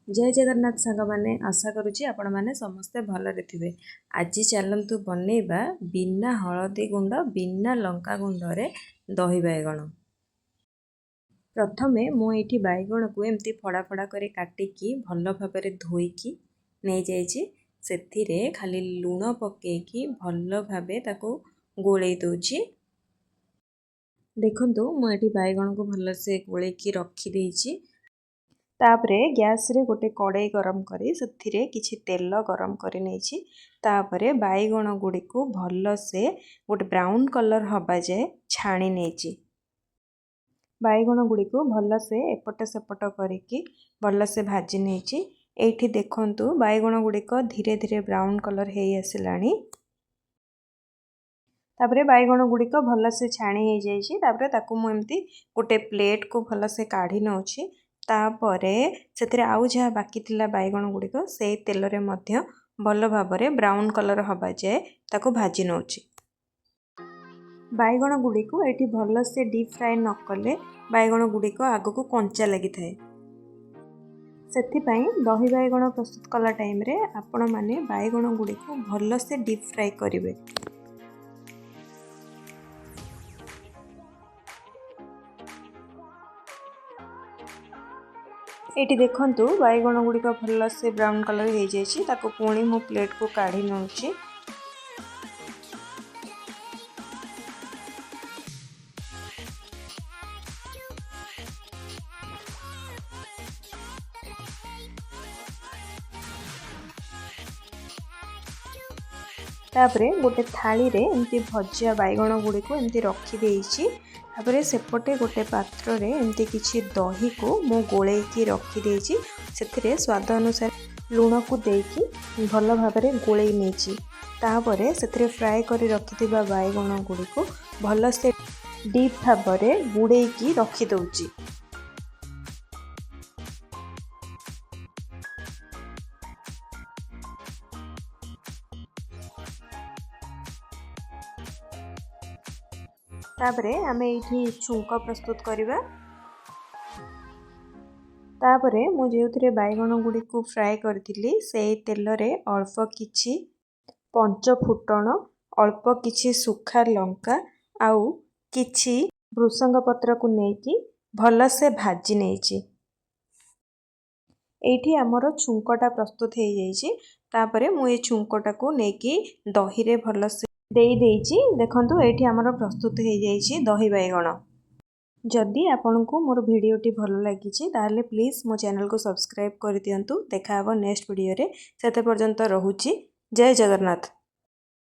जय जगन्नाथ सांग मैंने आशा करुँची आपण मैंने समस्ते भलरे थे। आज चलतु बनइबा बिना हलदी गुंड बिना लंका गुंडे दही बैगण। प्रथमे मुझे बैगण को एमती फड़ा फड़ा कर काटिकी भल भाव धोईकी नहीं जाइए खाली लुण पकईकी भल भाव ताको गोले दूची। देखंतु मुझे बैगण को भलसे गोलेकी रखीदे। तापरे गैस रे गोटे कड़ाई गरम करी से किछि तेल गरम करी नहीं तापरे बैगण गुड़ी को भल से गोटे ब्राउन कलर हवा जाए छाणी नहीं। बैगण गुड़ी को भल से एपट सेपट करिकी भल से भाजी नहीं। एठी देखंतु बैगण गुड़िक धीरे धीरे ब्राउन कलर हे आसिलानी। तापरे बैगण गुड़िक भल से छाणी हो जाइए। तापरे ताकू मु एमती गोटे प्लेट को भल से काढ़ी नौछि। तापरे से आउ जहाँ बाकी थिला बैगण गुड़िक से तेल रे मध्य भल भाव ब्राउन कलर हवा जाए ताको भाजी नौछि। बैगण गुड़ी को एठी भल से डीप फ्राए न कले बैगण गुड़िक आग को कंचा लगी थाए। सेथिपाई दही बैगण प्रस्तुत कला टाइम रे आपण माने बैगण गुड़ी को भल से डीप फ्राए करिवे। एटी देखंतु बैगण गुड़िक भल से ब्राउन कलर हो जाइए। ताको पुणी मो प्लेट को काढ़ी नौछि। तापरे गोटे थाली रे एमती भजिया बैगण गुड़ी को एमती रखी देइछि। तापरे सेपटे गोटे पात्र रे एमती किछि दही को मो गोलेकी रखी देइछि। सेथिरे स्वाद अनुसार लूण को देकी भल भाव गोले नेछि। तापरे सेथिरे फ्राए करी रखिथिबा बैगण गुड़ी को भल से डीप भाव गुड़ेकी रखी दउछि। तापरे आमे एठी छुंक प्रस्तुत करिबा। तापरे मु जेउथिरे बैगण गुड़ी को फ्राए करथिली से तेल रे अल्प किछि पंच फुटण अल्प किछि सुखा लंका आउ किछि भृसंग पत्र को नेकी भल से भाजी नेछि। एठी हमर छुंकटा प्रस्तुत हो जाइछि। तापरे मु ए छुंकटा को नेकी दही रे भल से देई देइछि। देखंतु एठी हमर प्रस्तुत हो जाइछि दही बैगण। जदि आपंको मोर भिडियोटी भल लगी ताहले प्लीज मो चैनल को सब्सक्राइब कर दियंतु। देखा हबो नेक्स्ट वीडियो रे। सेते पर्यंत रहुछि। जय जगन्नाथ।